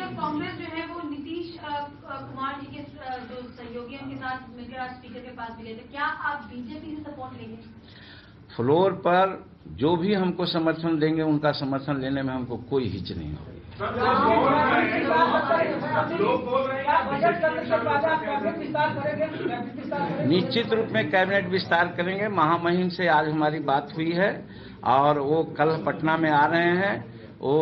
अब कांग्रेस जो है वो नीतीश कुमार जी के जो सहयोगियों के साथ मिलकर आज स्पीकर के पास मिले थे, क्या आप बीजेपी से सपोर्ट लेंगे? फ्लोर पर जो भी हमको समर्थन देंगे उनका समर्थन लेने में हमको कोई हिच नहीं होगी। निश्चित रूप में कैबिनेट विस्तार करेंगे। महामहिम से आज हमारी बात हुई है और वो कल पटना में आ रहे हैं। वो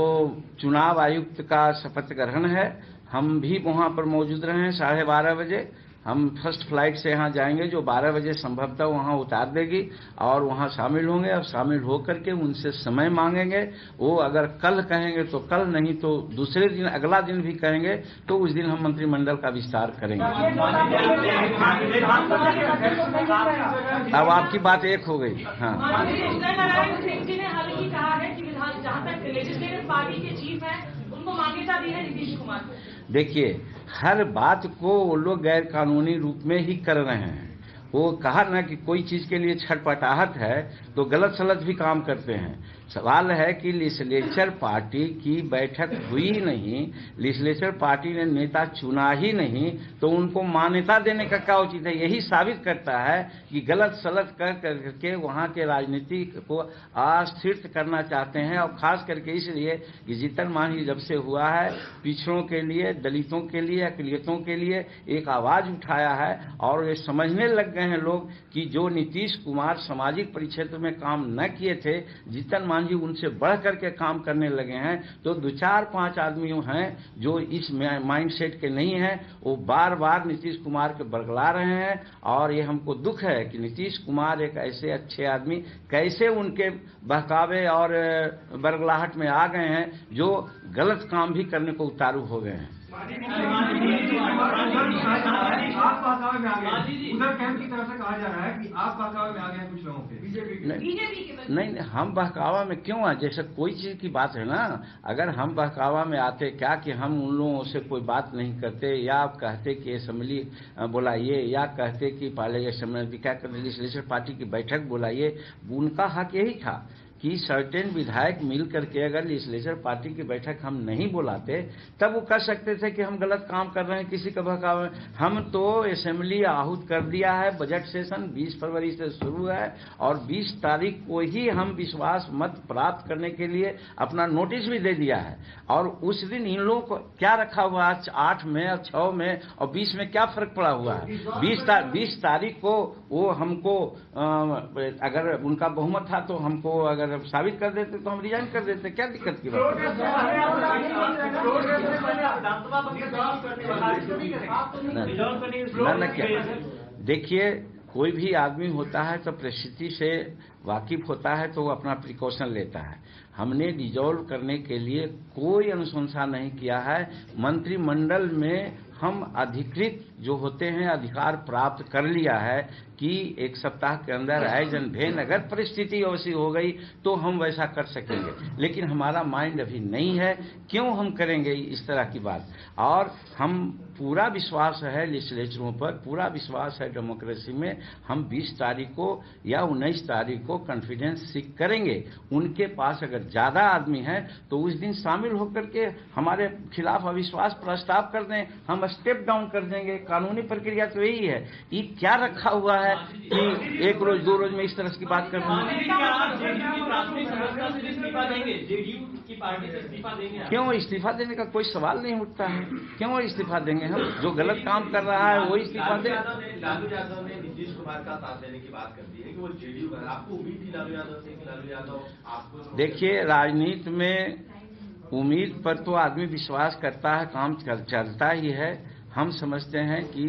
चुनाव आयुक्त का शपथ ग्रहण है, हम भी वहां पर मौजूद रहे हैं। 12:30 बजे हम फर्स्ट फ्लाइट से यहाँ जाएंगे जो 12 बजे संभवतः वहाँ उतार देगी और वहाँ शामिल होंगे और शामिल होकर के उनसे समय मांगेंगे। वो अगर कल कहेंगे तो कल, नहीं तो दूसरे दिन, अगला दिन भी कहेंगे तो उस दिन हम मंत्रिमंडल का विस्तार करेंगे। अब आपकी बात एक हो गई। हाँ, देखिए, हर बात को वो लोग गैर कानूनी रूप में ही कर रहे हैं। वो कहा ना कि कोई चीज के लिए छटपटाहट है तो गलत सलत भी काम करते हैं। सवाल है कि लेजिस्लेचर पार्टी की बैठक हुई नहीं, लेजिस्लेचर पार्टी ने नेता चुना ही नहीं, तो उनको मान्यता देने का क्या उचित है? यही साबित करता है कि गलत सलत कर करके वहां के राजनीति को अस्थिर करना चाहते हैं। और खास करके इसलिए कि जीतन मांझी जब से हुआ है, पिछड़ों के लिए, दलितों के लिए, अकलियतों के लिए एक आवाज उठाया है और ये समझने लग गए हैं लोग कि जो नीतीश कुमार सामाजिक परिक्षेत्र में काम न किए थे, जीतन मांझी उनसे बढ़ करके काम करने लगे हैं। तो 2-4-5 आदमी हैं जो इस माइंडसेट के नहीं हैं, वो बार बार नीतीश कुमार के बरगला रहे हैं। और ये हमको दुख है कि नीतीश कुमार एक ऐसे अच्छे आदमी कैसे उनके बहकावे और बरगलाहट में आ गए हैं जो गलत काम भी करने को उतारू हो गए हैं। आप बहकावे में आ गए, उधर कैंप की तरफ से कहा जा रहा है कि आप बहकावे में आ गए कुछ लोगों के, बीजेपी के। नहीं, हम बहकावा में क्यों आए? जैसे कोई चीज की बात है ना, अगर हम बहकावा में आते क्या कि हम उन लोगों से कोई बात नहीं करते, या आप कहते कि असेंबली बुलाइए, या कहते कि पहले असेंबली क्या करते, लेजिस्लेचर पार्टी की बैठक बुलाइए। उनका हक यही था कि सर्टेन विधायक मिल करके अगर लेजिस्लेचर पार्टी की बैठक हम नहीं बुलाते तब वो कह सकते थे कि हम गलत काम कर रहे हैं, किसी का बहकावा। हम तो असेंबली आहूत कर दिया है। बजट सेशन 20 फरवरी से शुरू है और 20 तारीख को ही हम विश्वास मत प्राप्त करने के लिए अपना नोटिस भी दे दिया है। और उस दिन इन लोगों को क्या रखा हुआ है? 8 में और 6 में और 20 में क्या फर्क पड़ा हुआ है? 20 तारीख को वो हमको अगर उनका बहुमत था तो हमको अगर साबित कर देते तो हम रिजाइन कर देते। क्या दिक्कत की बात है? क्या देखिए, कोई भी आदमी होता है तो परिस्थिति से वाकिफ होता है तो वो अपना प्रिकॉशन लेता है। हमने डिजॉल्व करने के लिए कोई अनुशंसा नहीं किया है। मंत्रिमंडल में हम अधिकृत जो होते हैं अधिकार प्राप्त कर लिया है कि 1 सप्ताह के अंदर एज एंड व्हेन अगर परिस्थिति वैसी हो गई तो हम वैसा कर सकेंगे। लेकिन हमारा माइंड अभी नहीं है, क्यों हम करेंगे इस तरह की बात। और हम पूरा विश्वास है लेजिस्लेचरों पर, पूरा विश्वास है डेमोक्रेसी में। हम 20 तारीख को या 19 तारीख को कॉन्फिडेंस सीख करेंगे। उनके पास अगर ज्यादा आदमी हैं तो उस दिन शामिल होकर के हमारे खिलाफ अविश्वास प्रस्ताव कर दें, हम स्टेप डाउन कर देंगे। कानूनी प्रक्रिया तो यही है। ये क्या रखा हुआ है कि 1 रोज 2 रोज में इस तरह की बात कर रहे हैं? क्यों इस्तीफा देने का कोई सवाल नहीं उठता है। क्यों इस्तीफा देंगे हम? जो गलत काम कर रहा है वो इस्तीफा दे। लालू यादव ने नीतीश कुमार का साथ देने की बात कर दी है कि वो जेडीयू का, आपको उम्मीद थी लालू यादव से कि लालू यादव आपको? देखिए, राजनीति में उम्मीद पर तो आदमी विश्वास करता है, काम चलता ही है। हम समझते हैं कि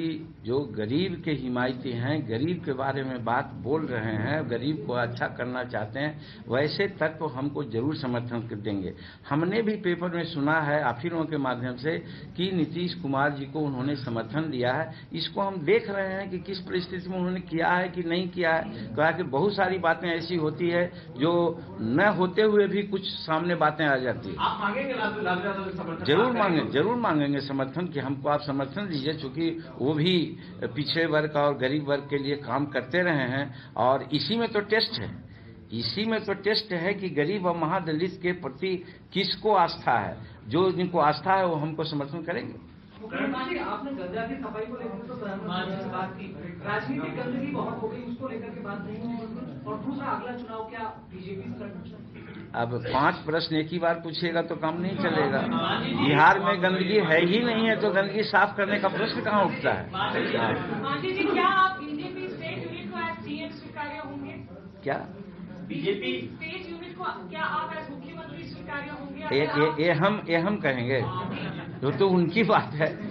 जो गरीब के हिमायती हैं, गरीब के बारे में बात बोल रहे हैं, गरीब को अच्छा करना चाहते हैं, वैसे तत्व तो हमको जरूर समर्थन कर देंगे। हमने भी पेपर में सुना है आफिरों के माध्यम से कि नीतीश कुमार जी को उन्होंने समर्थन दिया है। इसको हम देख रहे हैं कि किस परिस्थिति में उन्होंने किया है कि नहीं किया है। कहा कि बहुत सारी बातें ऐसी होती है जो न होते हुए भी कुछ सामने बातें आ जाती है। आप मांगेंगे लालू यादव से समर्थन? जरूर मांगेंगे समर्थन कि हमको आप समर्थन दीजिए, चूंकि वो भी पिछड़े वर्ग और गरीब वर्ग के लिए काम करते रहे हैं और इसी में तो टेस्ट है। इसी में तो टेस्ट है कि गरीब और महादलित के प्रति किसको आस्था है। जो जिनको आस्था है वो हमको समर्थन करेंगे। मुख्यमंत्री, आपने गंगा की सफाई को लेकर तो प्रधानमंत्री से बात की, राजनीतिक गंदगी बहुत हो गई, उसको लेकर के बात नहीं हुई। और दूसरा, अगला चुनाव क्या बीजेपी से लड़? अब 5 प्रश्न एक ही बार पूछिएगा तो काम नहीं चलेगा। बिहार में गंदगी है ही नहीं है तो गंदगी साफ करने का प्रश्न कहाँ उठता है? मांझी जी, क्या आप बीजेपी स्टेट यूनिट को एज सीएम स्वीकार्य होंगे? क्या बीजेपी स्टेट यूनिट को क्या आप एज मुख्यमंत्री स्वीकार्य होंगे? ये हम कहेंगे तो उनकी बात है। वो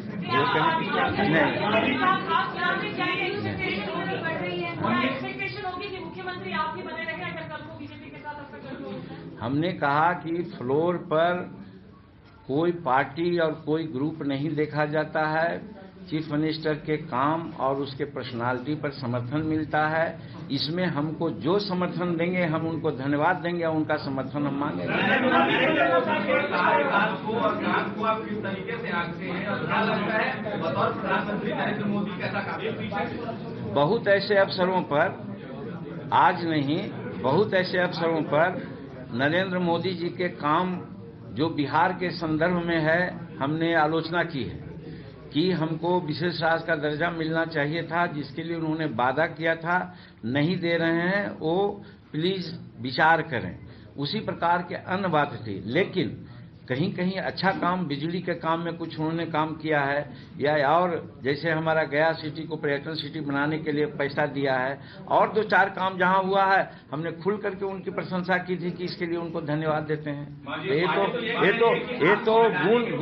नहीं, एक्सपेक्टेशन होगी कि मुख्यमंत्री आप ही बने रहे अगर कल को बीजेपी के साथ ऐसा कर। हमने कहा कि फ्लोर पर कोई पार्टी और कोई ग्रुप नहीं देखा जाता है। चीफ मिनिस्टर के काम और उसके पर्सनालिटी पर समर्थन मिलता है। इसमें हमको जो समर्थन देंगे हम उनको धन्यवाद देंगे और उनका समर्थन हम मांगेंगे। आप किस तरीके से आंकते हैं और क्या लगता है बतौर प्रधानमंत्री नरेंद्र मोदी कैसा काम? बहुत ऐसे अवसरों पर, आज नहीं, बहुत ऐसे अवसरों पर नरेंद्र मोदी जी के काम जो बिहार के संदर्भ में है हमने आलोचना की है कि हमको विशेष राज्य का दर्जा मिलना चाहिए था, जिसके लिए उन्होंने वादा किया था, नहीं दे रहे हैं, वो प्लीज विचार करें। उसी प्रकार के अन्य बात थी। लेकिन कहीं कहीं अच्छा काम, बिजली के काम में कुछ उन्होंने काम किया है, या और जैसे हमारा गया सिटी को पर्यटन सिटी बनाने के लिए पैसा दिया है, और 2-4 काम जहां हुआ है हमने खुल करके उनकी प्रशंसा की थी कि इसके लिए उनको धन्यवाद देते हैं। ये तो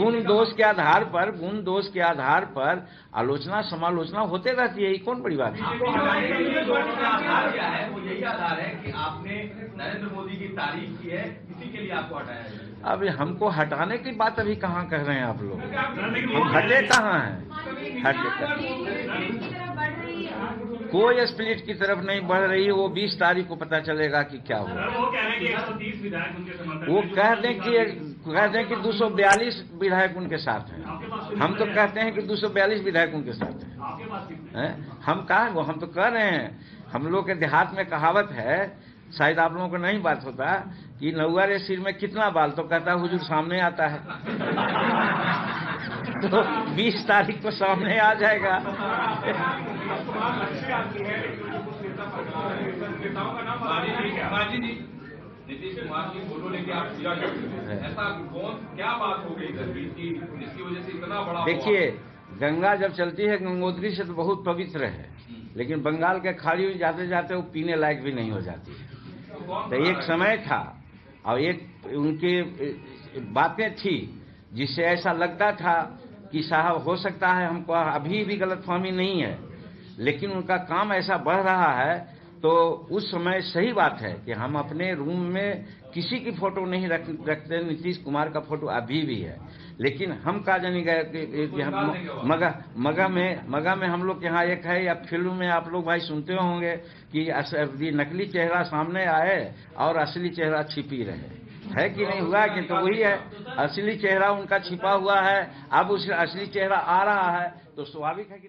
गुण दोष के आधार पर आलोचना समालोचना होते रहती है। ये कौन बड़ी बात है? वो यही आधार है कि आपने नरेंद्र मोदी की तारीफ की है, इसी के लिए आपको हटाया है। अब हमको हटाने की बात अभी कहाँ कर रहे हैं आप लोग? हम हटे कहाँ हैं? कोई स्प्लिट की तरफ नहीं बढ़ रही है। वो 20 तारीख को पता चलेगा कि क्या हुआ। वो कह रहे हैं कि 130 विधायक उनके समर्थन, वो कह दें कि 242 विधायक उनके साथ हैं। हम तो कहते हैं कि 242 विधायक उनके साथ हैं। आपके पास कितने? हम कहा, वो हम तो कह रहे हैं। हम लोग के देहात में कहावत है, शायद आप लोगों को नहीं बात होता, कि नौआ रे सिर में कितना बाल, तो कहता हुजूर सामने आता है। तो 20 तारीख को सामने आ जाएगा। नीतीश कुमार की फोटो लेके आप पूजा करते हैं, ऐसा क्या बात हो गई की जिसकी वजह से इतना बड़ा? देखिए, गंगा जब चलती है गंगोत्री से तो बहुत पवित्र है, लेकिन बंगाल के खाड़ी में जाते जाते वो पीने लायक भी नहीं हो जाती है। तो एक समय था और एक उनकी बातें थी जिससे ऐसा लगता था कि साहब हो सकता है, हमको अभी भी गलतफहमी नहीं है, लेकिन उनका काम ऐसा बढ़ रहा है। तो उस समय सही बात है कि हम अपने रूम में किसी की फोटो नहीं रखते। नीतीश कुमार का फोटो अभी भी है, लेकिन हम कहा जाने गए कि मगा में हम लोग यहाँ एक है, या फिल्म में आप लोग भाई सुनते होंगे कि नकली चेहरा सामने आए और असली चेहरा छिपी रहे। है कि नहीं हुआ? कि तो वही है, असली चेहरा उनका छिपा हुआ है, अब उस असली चेहरा आ रहा है, तो स्वाभाविक है कि